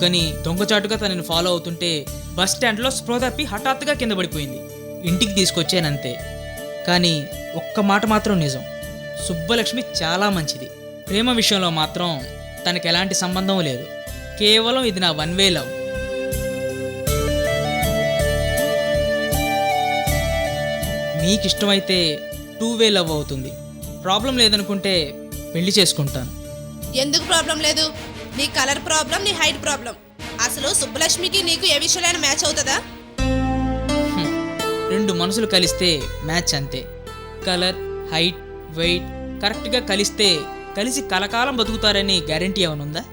అందుకని దొంగచాటుగా తనని ఫాలో అవుతుంటే బస్ స్టాండ్లో స్పృహ తప్పి హఠాత్తుగా కింద పడిపోయింది. ఇంటికి తీసుకొచ్చానంతే. కానీ ఒక్క మాట మాత్రం నిజం, సుబ్బలక్ష్మి చాలా మంచిది. ప్రేమ విషయంలో మాత్రం తనకు ఎలాంటి సంబంధం లేదు. కేవలం ఇది నా వన్ వే లవ్. మీకు ఇష్టమైతే టూ వే లవ్ అవుతుంది. ప్రాబ్లం లేదనుకుంటే పెళ్లి చేసుకుంటాను. ఎందుకు ప్రాబ్లం లేదు? నీ కలర్ ప్రాబ్లం, నీ హైట్ ప్రాబ్లం. అసలు సుబ్బలక్ష్మికి నీకు ఏ విషయాలైనా మ్యాచ్ అవుతుందా? రెండు మనసులు కలిస్తే మ్యాచ్ అంతే. కలర్, హైట్, వెయిట్ కరెక్ట్గా కలిస్తే కలిసి కలకాలం బతుకుతారని గ్యారంటీ ఏమనుందా?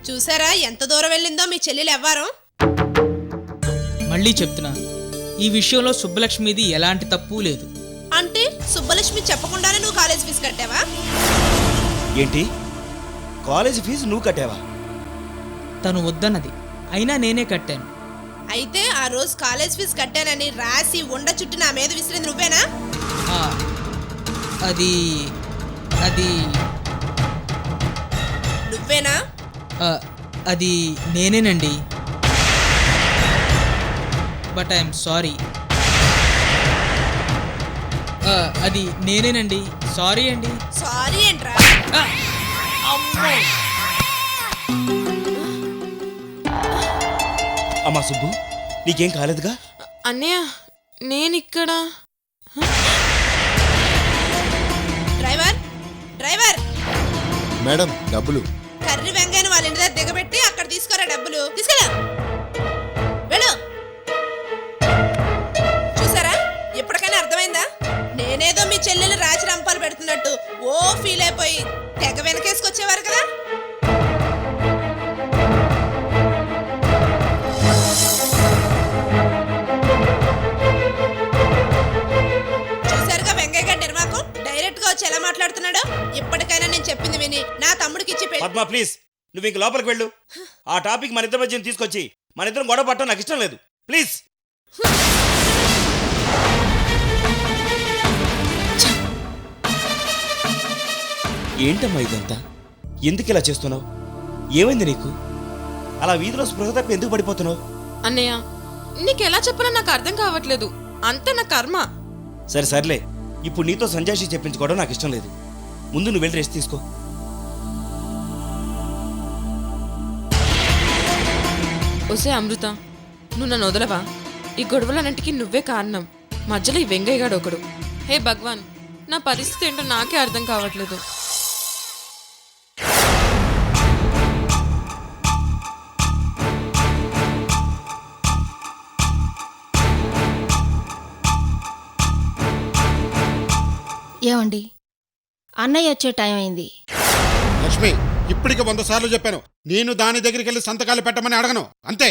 చూసారా ఎంత దూరం వెళ్ళిందో మీ చెల్లెలు ఎవ్వారం. మళ్ళీ చెప్తున్నాను, ఈ విషయంలో సుబ్బలక్ష్మిది ఎలాంటి తప్పు లేదు. అంటే సుబ్బలక్ష్మి చెప్పకుండానే నువ్వు కాలేజ్ ఫీజు కట్టావా? ఏంటి, కాలేజ్ ఫీజు నువ్వు కట్టావా? తను వద్దన్నది, అయినా నేనే కట్టాను. అయితే ఆ రోజు కాలేజ్ ఫీజు కట్టానని రాసి ఉండ చుట్టూ నా మీద విసిరింది నువ్వేనా? అది అది నువ్వేనా? అది నేనేనండి. But I'm sorry. అది నేనేనండి, సారీ అండి. సారీ ఏంట్రా? అమ్మా సుబ్బు, నీకేం కాలేదుగా? అన్నయ్య నేనిక్కడ. డ్రైవర్ డ్రైవర్ మేడం డబ్బులు. కర్రీ వెంగాయని వాళ్ళ ఇంటి దగ్గర దిగబెట్టి అక్కడ తీసుకోరా డబ్బులు. తీసుకెళ్ళా వెళ్ళు. చూసారా, ఇప్పటికైనా అర్థమైందా? నేనేదో మీ చెల్లెలు రాచి రంపాలు పెడుతున్నట్టు ఓ ఫీల్ అయిపోయి తెగ వెనకేసుకొచ్చేవారు కదా. చూసారుగా వెంగయ్య గారి నిర్వాకం, డైరెక్ట్ గా వచ్చి ఎలా మాట్లాడుతున్నాడో. ఇప్పటికైనా నేను చెప్పింది విని నా తమ్ముడికి ఇచ్చి పద్మ ప్లీజ్, నువ్వు ఇంక లోపలికి వెళ్ళు. ఆ టాపిక్ మన ఇద్దరి మధ్య తీసుకొచ్చి మన ఇద్దరం గొడవ పట్టడం నాకు ఇష్టం లేదు. ప్లీజ్. ఏంటమ్మా ఇదంతా? ఎందుకు ఇలా చేస్తున్నావు? ఏమైంది నీకు? అలా వీధిలో స్పృహ తప్పి ఎందుకు పడిపోతున్నావు? అన్నయ్య నీకెలా చెప్పాలో నాకు అర్థం కావట్లేదు. అంత నా కర్మ. సరే సర్లే, ఇప్పుడు నీతో సంజాషి చెప్పించుకోవడం నాకు ఇష్టం లేదు. ముందు నువ్వు వెళ్ళి రెస్ట్ తీసుకో. ఒసే అమృత, నువ్వు నన్ను వదలవా? ఈ గొడవలన్నింటికి నువ్వే కారణం. మధ్యలో ఈ వెంగయ్య గాడు ఒకడు. హే భగవాన్, నా పరిస్థితి ఏంటో నాకే అర్థం కావట్లేదు. ఏమండి, అన్నయ్య వచ్చే టైం అయింది. లక్ష్మి, ఇప్పటికి 100 సార్లు చెప్పాను, నేను దాని దగ్గరికి వెళ్ళి సంతకాలు పెట్టమని అడగను, అంతే.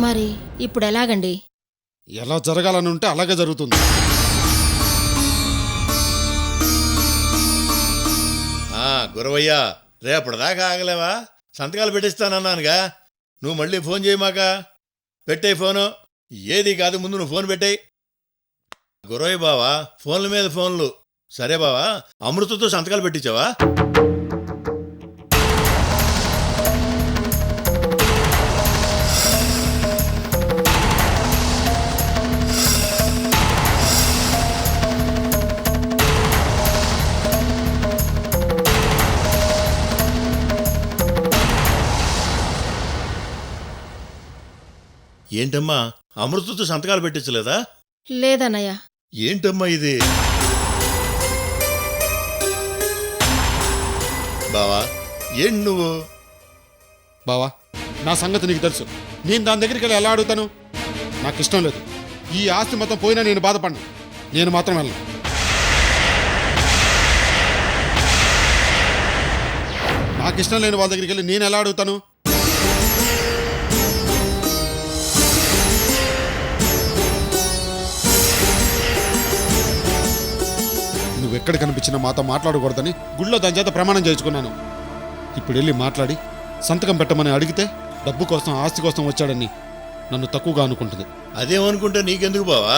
మరి ఇప్పుడు ఎలాగండి? ఎలా జరగాలని ఉంటే అలాగే జరుగుతుంది. గురవయ్యా, రేపటిదాకా ఆగలేవా? సంతకాలు పెట్టిస్తానన్నానుగా. నువ్వు మళ్ళీ ఫోన్ చేయమాక. పెట్టే ఫోను. ఏది కాదు, ముందు నువ్వు ఫోన్ పెట్టేయి. గురవయ్య బావా, ఫోన్ల మీద ఫోన్లు. సరే బావా, అమృతతో సంతకాలు పెట్టించావా? ఏంటమ్మా, అమృతతో సంతకాలు పెట్టించలేదా? లేదన్నయ్య. ఏంటమ్మా ఇది? బావా, ఏంటి నువ్వు? బావా, నా సంగతి నీకు తెలుసు. నేను దాని దగ్గరికి వెళ్ళి ఎలా అడుగుతాను? నాకు ఇష్టం లేదు. ఈ ఆస్తి మొత్తం పోయినా నేను బాధపడను. నేను మాత్రం వెళ్ళను. నాకు ఇష్టం లేని వాళ్ళ దగ్గరికి వెళ్ళి నేను ఎలా అడుగుతాను? నువ్వెక్కడ కనిపించినా మాతో మాట్లాడకూడదని గుళ్ళో దాని చేత ప్రమాణం చేయించుకున్నాను. ఇప్పుడు వెళ్ళి మాట్లాడి సంతకం పెట్టమని అడిగితే డబ్బు కోసం, ఆస్తి కోసం వచ్చాడని నన్ను తక్కువగా అనుకుంటుంది. అదేమనుకుంటే నీకెందుకు బావా?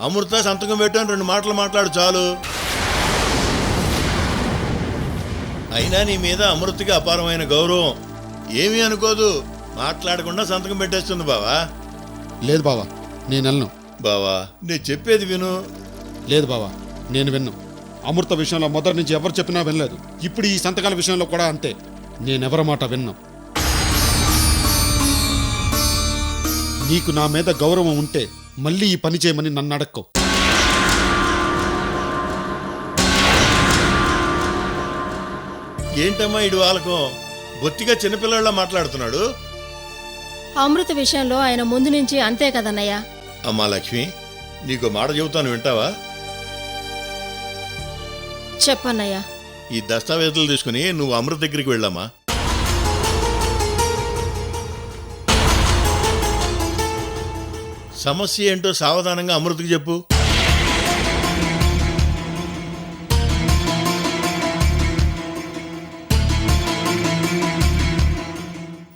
అమృత సంతకం పెట్టాను, 2 మాటలు మాట్లాడు చాలు. అయినా నీ మీద అమృతకి అపారమైన గౌరవం. ఏమీ అనుకోదు, మాట్లాడకుండా సంతకం పెట్టేస్తుంది బావా. లేదు బావా, నేను వెళ్ళను. బావా నేను చెప్పేది విను. లేదు బావా, నేను విన్ను. అమృత విషయంలో మొదటి నుంచి ఎవరు చెప్పినా వినలేదు. ఇప్పుడు ఈ సంతకాల విషయంలో కూడా అంతే. నేనెవరి మాట విన్ను. నీకు నా మీద గౌరవం ఉంటే మళ్ళీ ఈ పని చేయమని నన్ను అడక్కో. ఏంటమ్మా ఇడు వాళ్ళకం? బొత్తిగా చిన్నపిల్లలా మాట్లాడుతున్నాడు. అమృత విషయంలో ఆయన ముందు నుంచి అంతే కదన్నయ్య. అమ్మా లక్ష్మి, నీకు మాట చెబుతాను, వింటావా? చెప్పన్నయ్య. ఈ దస్తావేజులు తీసుకుని నువ్వు అమృత దగ్గరికి వెళ్ళమ్మా. సమస్య ఏంటో సావధానంగా అమృతకి చెప్పు.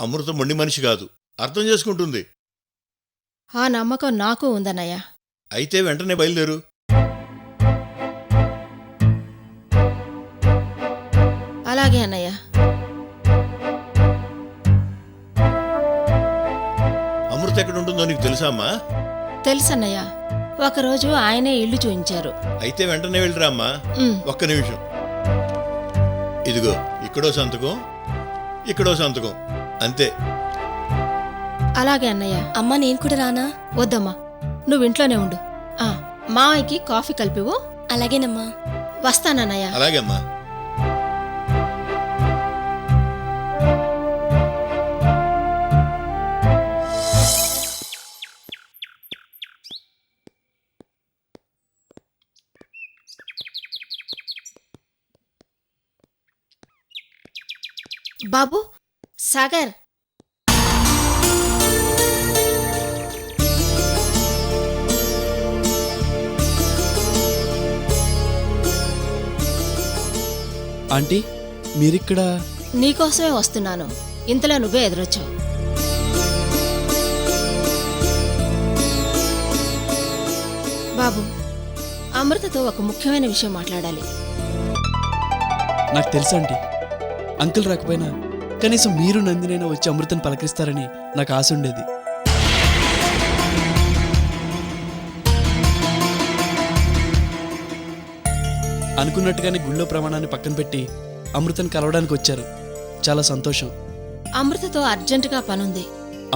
అమృత మొండి మనిషి కాదు, అర్థం చేసుకుంటుంది. ఆ నమ్మకం నాకు ఉందన్నయ్య. అయితే వెంటనే బయలుదేరు. అలాగే అన్నయ్య. అమృత ఎక్కడ ఉంటుందో నీకు తెలుసా అమ్మా? తెలుసన్నయ్య, ఒకరోజు ఆయనే ఇల్లు చూయించారు. అయితే వెంటనే వెళ్ళిరా అమ్మా. ఉమ్. ఒక్క నిమిషం. ఇదిగో ఇక్కడో సంతకం, ఇక్కడో సంతకం, అంతే. అలాగే అన్నయ్య. అమ్మా నేను కూడా రానా? వద్దమ్మా, నువ్వు ఇంట్లోనే ఉండు. మావయ్యకి కాఫీ కలిపివు. అలాగేనమ్మా. వస్తానన్నయ్య. అలాగే అమ్మా. బాబు, సాగర్. ఆంటీ, మీరిక్కడ? నీకోసమే వస్తున్నాను. ఇంతలో నువ్వే ఎదురొచ్చావు. బాబు, అమృతతో ఒక ముఖ్యమైన విషయం మాట్లాడాలి. నాకు తెలుసా ఆంటీ, అంకుల్ రాకపోయినా కనీసం మీరు నందినైనా వచ్చి అమృతను పలకరిస్తారని నాకు ఆశ ఉండేది. అనుకున్నట్టుగానే గుళ్ళో ప్రమాణాన్ని పక్కన పెట్టి అమృతను కలవడానికి వచ్చారు. చాలా సంతోషం. అమృతతో అర్జెంటుగా పనుంది.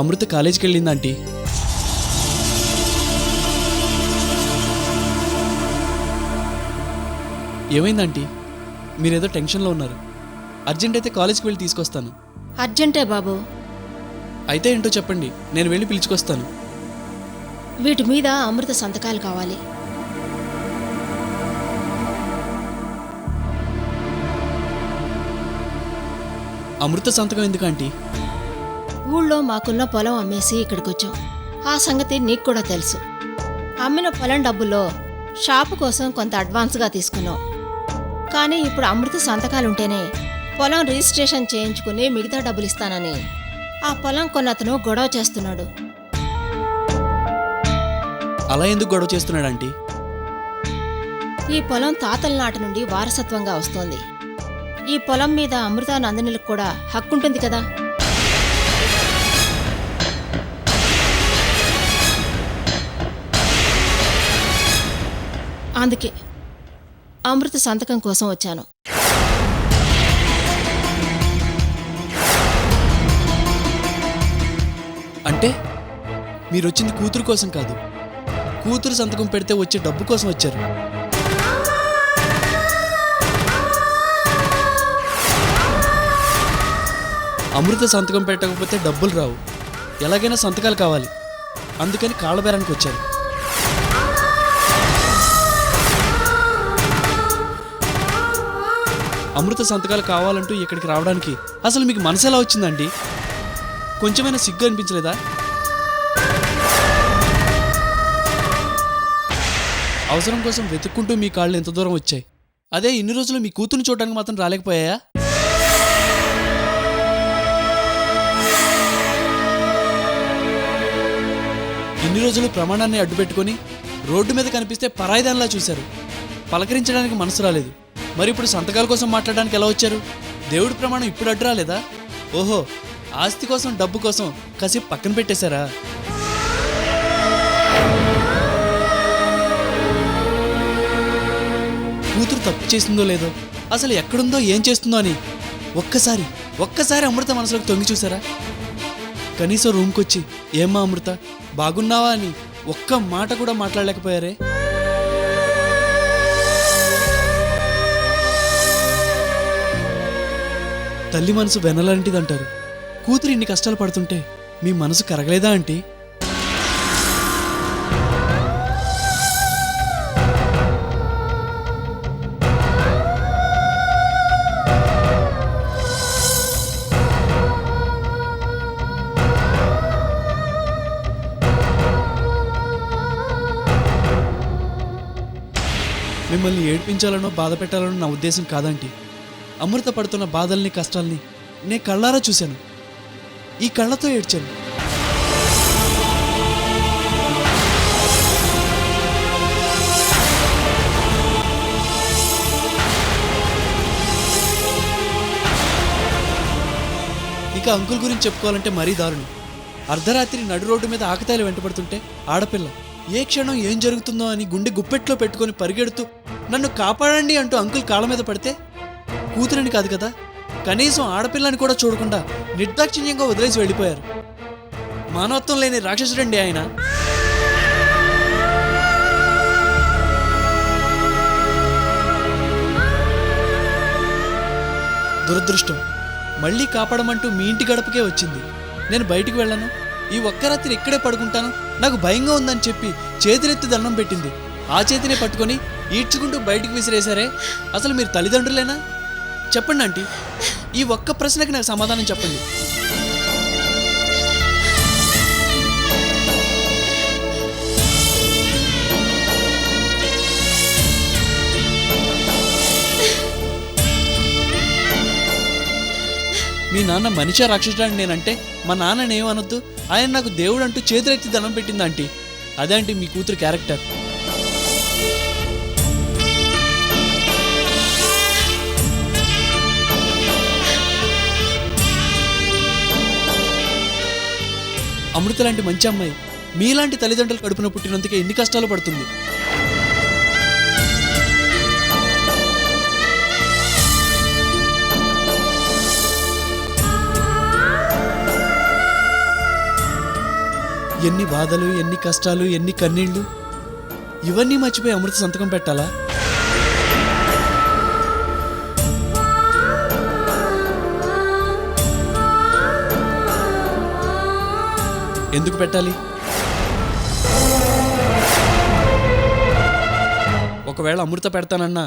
అమృత కాలేజీకి వెళ్ళింది ఆంటీ. ఏమైందంటీ? మీరేదో టెన్షన్లో ఉన్నారు. అర్జెంట్ అయితే కాలేజ్కి వెళ్ళి తీసుకొస్తాను. అర్జెంటే బాబు. అయితే ఏంటో చెప్పండి, నేను వెళ్ళి పిలుచుకొస్తాను. వీటి మీద అమృత సంతకాలు కావాలి. అమృత సంతకం ఎందుకు ఆంటీ? ఊళ్ళో మాకున్న పొలం అమ్మేసి ఇక్కడికొచ్చాం. ఆ సంగతి నీకు కూడా తెలుసు. అమ్మిన పొలం డబ్బుల్లో షాపు కోసం కొంత అడ్వాన్స్గా తీసుకున్నాం. కానీ ఇప్పుడు అమృత సంతకాలుంటేనే పొలం రిజిస్ట్రేషన్ చేయించుకుని మిగతా డబ్బులు ఇస్తానని ఆ పొలం కొన్నతను గొడవ చేస్తున్నాడు. అలా ఎందుకు గొడవ చేస్తున్నాడు ఆంటీ? ఈ పొలం తాతల నాటి నుండి వారసత్వంగా వస్తోంది. ఈ పొలం మీద అమృత నందినులకు కూడా హక్కుంటుంది కదా. అందుకే అమృత సంతకం కోసం వచ్చాను. అంటే మీరు వచ్చింది కూతురు కోసం కాదు, కూతురు సంతకం పెడితే వచ్చే డబ్బు కోసం వచ్చారు. అమృత సంతకం పెట్టకపోతే డబ్బులు రావు, ఎలాగైనా సంతకాలు కావాలి. అందుకని కాళ్ళబేరానికి వచ్చారు. అమృత సంతకాలు కావాలంటూ ఇక్కడికి రావడానికి అసలు మీకు మనసు ఎలా వచ్చిందండి? కొంచెమైనా సిగ్గు అనిపించలేదా? అవసరం కోసం వెతుక్కుంటూ మీ కాళ్ళు ఎంత దూరం వచ్చాయి. అదే ఇన్ని రోజులు మీ కూతుర్ని చూడడానికి మాత్రం రాలేకపోయాయా? ఇన్ని రోజులు ప్రమాణాన్ని అడ్డుపెట్టుకొని రోడ్డు మీద కనిపిస్తే పరాయిదానిలా చూశారు. పలకరించడానికి మనసు రాలేదు. మరి ఇప్పుడు సంతకాల కోసం మాట్లాడడానికి ఎలా వచ్చారు? దేవుడి ప్రమాణం ఇప్పుడు అడ్డు రాలేదా? ఓహో, ఆస్తి కోసం డబ్బు కోసం కాసేపు పక్కన పెట్టేశారా? కూతురు తప్పు చేసిందో లేదో, అసలు ఎక్కడుందో ఏం చేస్తుందో అని ఒక్కసారి అమృత మనసులోకి తొంగి చూసారా? కనీసం రూమ్కి వచ్చి ఏమ్మా అమృత బాగున్నావా అని ఒక్క మాట కూడా మాట్లాడలేకపోయారే? తల్లి మనసు వెనలాంటిదంటారు. కూతురు ఇన్ని కష్టాలు పడుతుంటే మీ మనసు కరగలేదా ఆంటీ? మిమ్మల్ని ఏడ్పించాలనో బాధ పెట్టాలనో నా ఉద్దేశం కాదంటీ. అమృత పడుతున్న బాధల్ని కష్టాల్ని నే కళ్ళారా చూశాను, ఈ కళ్ళతో ఏడ్చాను. ఇక అంకుల్ గురించి చెప్పుకోవాలంటే మరీ దారుణం. అర్ధరాత్రి నడు రోడ్డు మీద ఆకతాయిలు వెంటబడుతుంటే ఆడపిల్ల ఏ క్షణం ఏం జరుగుతుందో అని గుండె గుప్పెట్లో పెట్టుకొని పరిగెడుతూ నన్ను కాపాడండి అంటూ అంకుల్ కాళ్ళ మీద పడితే కూతురని కాదు కదా, కనీసం ఆడపిల్లని కూడా చూడకుండా నిర్దాక్షిణ్యంగా వదిలేసి వెళ్ళిపోయారు. మానవత్వం లేని రాక్షసుడండి ఆయన. దురదృష్టం, మళ్ళీ కాపాడమంటూ మీ ఇంటి గడపకే వచ్చింది. నేను బయటికి వెళ్ళను, ఈ ఒక్క రాత్రి ఇక్కడే పడుకుంటాను, నాకు భయంగా ఉందని చెప్పి చేతులెత్తి దండం పెట్టింది. ఆ చేతినే పట్టుకొని ఈడ్చుకుంటూ బయటికి విసిరేశారే. అసలు మీరు తల్లిదండ్రులేనా? చెప్పండి ఆంటీ, ఈ ఒక్క ప్రశ్నకి నాకు సమాధానం చెప్పండి. మీ నాన్న మనిషి రాక్షసుడు నేనంటే మా నాన్నని ఏమనొద్దు, ఆయన నాకు దేవుడు అంటూ చేతులెత్తి దండం పెట్టింది ఆంటీ. అదే ఆంటీ మీ కూతురు క్యారెక్టర్. అమృత లాంటి మంచి అమ్మాయి మీలాంటి తల్లిదండ్రులు కడుపున పుట్టినందుకే ఎన్ని కష్టాలు పడుతుంది. ఎన్ని బాధలు, ఎన్ని కష్టాలు, ఎన్ని కన్నీళ్లు, ఇవన్నీ మర్చిపోయి అమృత సంతకం పెట్టాలా? ఎందుకు పెట్టాలి? ఒకవేళ అమృత పెడతానన్నా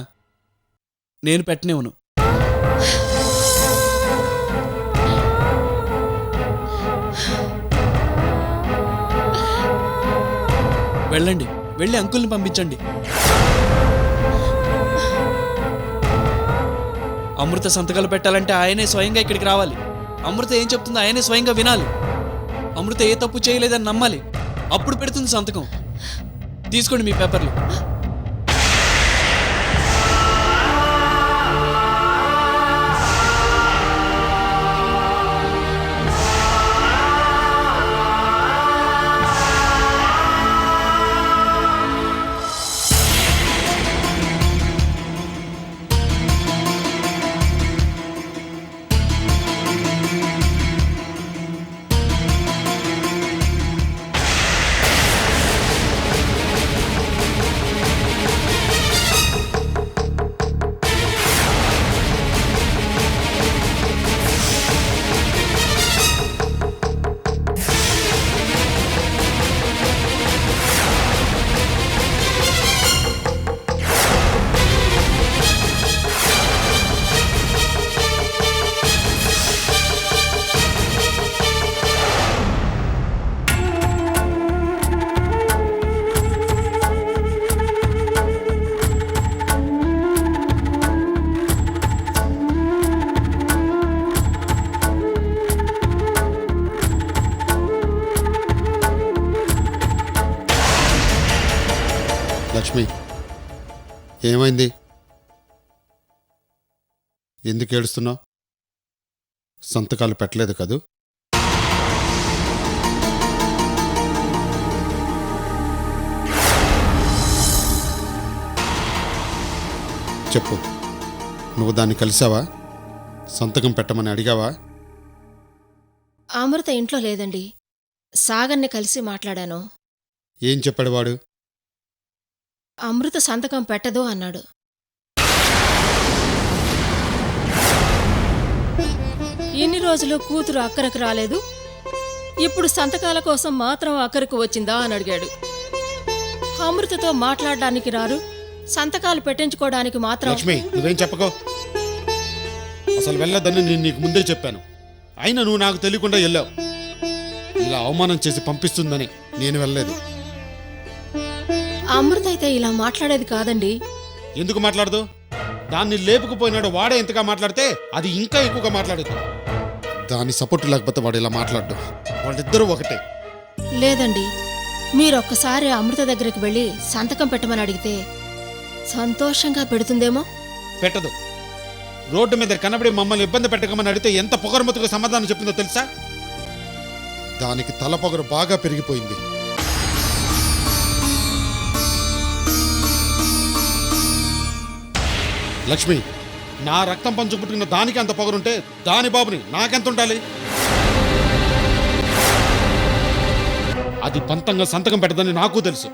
నేను పెట్టనివ్వను. వెళ్ళండి, వెళ్ళి అంకుల్ని పంపించండి. అమృత సంతకాలు పెట్టాలంటే ఆయనే స్వయంగా ఇక్కడికి రావాలి. అమృత ఏం చెప్తుందో ఆయనే స్వయంగా వినాలి. అమృత ఏ తప్పు చేయలేదని నమ్మాలి. అప్పుడు పెడుతుంది సంతకం. తీసుకోండి మీ పేపర్లు. లక్ష్మి, ఏమైంది? ఎందుకు ఏడుస్తున్నావు? సంతకాలు పెట్టలేదు కదూ? చెప్పు, నువ్వు దాన్ని కలిసావా? సంతకం పెట్టమని అడిగావా? అమృత ఇంట్లో లేదండి. సాగర్ని కలిసి మాట్లాడాను. ఏం చెప్పాడు వాడు? అమృత సంతకం పెట్టదు అన్నాడు. ఇన్ని రోజులు కూతురు అక్కరకు రాలేదు, ఇప్పుడు సంతకాల కోసం మాత్రం అక్కరకు వచ్చిందా అని అడిగాడు. అమృతతో మాట్లాడడానికి రారు, సంతకాలు పెట్టించుకోవడానికి మాత్రం. లక్ష్మి, నువ్వేం చెప్పకో. అసలు వెళ్ళొద్దని నేను నీకు ముందే చెప్పాను. అయినా నువ్వు నాకు తెలియకుండా వెళ్ళావు. ఇలా అవమానం చేసి పంపిస్తుందని నేను వెళ్ళలేదు. అమృత అయితే ఇలా మాట్లాడేది కాదండి. ఎందుకు మాట్లాడదు? దాన్ని లేపుకుపోయినాడు వాడే ఇంతగా మాట్లాడితే అది ఇంకా ఎక్కువగా మాట్లాడదు. దాని సపోర్ట్ లేకపోతే వాడు ఇలా మాట్లాడ్డు. వాళ్ళిద్దరూ ఒకటే. లేదండి, మీరొక్కసారి అమృత దగ్గరికి వెళ్ళి సంతకం పెట్టమని అడిగితే సంతోషంగా పెడుతుందేమో. పెట్టదు. రోడ్డు మీద కనబడి మమ్మల్ని ఇబ్బంది పెట్టకమని అడిగితే ఎంత పొగరమతుగా సమాధానం చెప్పిందో తెలుసా? దానికి తల పొగరు బాగా పెరిగిపోయింది. లక్ష్మి, నా రక్తం పంచుకుంటున్న దానికి అంత పొగరుంటే దాని బాబుని నాకెంత ఉండాలి? అది పంతంగా సంతకం పెట్టదని నాకు తెలుసు.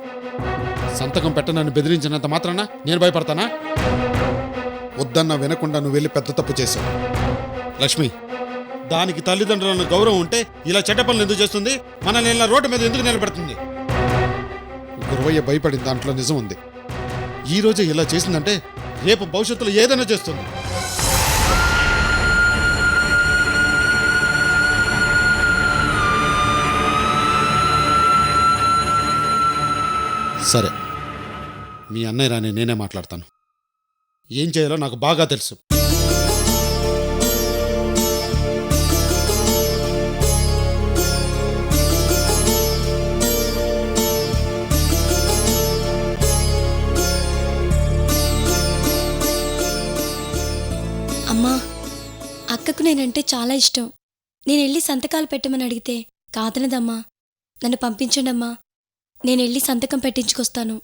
సంతకం పెట్టనని బెదిరించినంత మాత్రాన నేను భయపడతానా? వద్దన్నా వినకుండా నువ్వు వెళ్ళి పెద్ద తప్పు చేశావు. లక్ష్మి, దానికి తల్లిదండ్రులను గౌరవం ఉంటే ఇలా చెడ్డ పనులు ఎందుకు చేస్తుంది? మనల్ని ఇలా రోడ్డు మీద ఎందుకు నిలబెడుతుంది? గురవయ్య భయపడిన దాంట్లో నిజం ఉంది. ఈ రోజే ఇలా చేసిందంటే రేపు భవిష్యత్తులో ఏదైనా చేస్తుంది. సరే, మీ అన్నయ్య రాని నేనే మాట్లాడతాను. ఏం చేయాలో నాకు బాగా తెలుసు. అమ్మా, అక్కకు నేనంటే చాలా ఇష్టం. నేను వెళ్ళి సంతకాలు పెట్టమని అడిగితే కాదనదమ్మా. నన్ను పంపించండమ్మా, నేను వెళ్ళి సంతకం పెట్టించుకొస్తాను.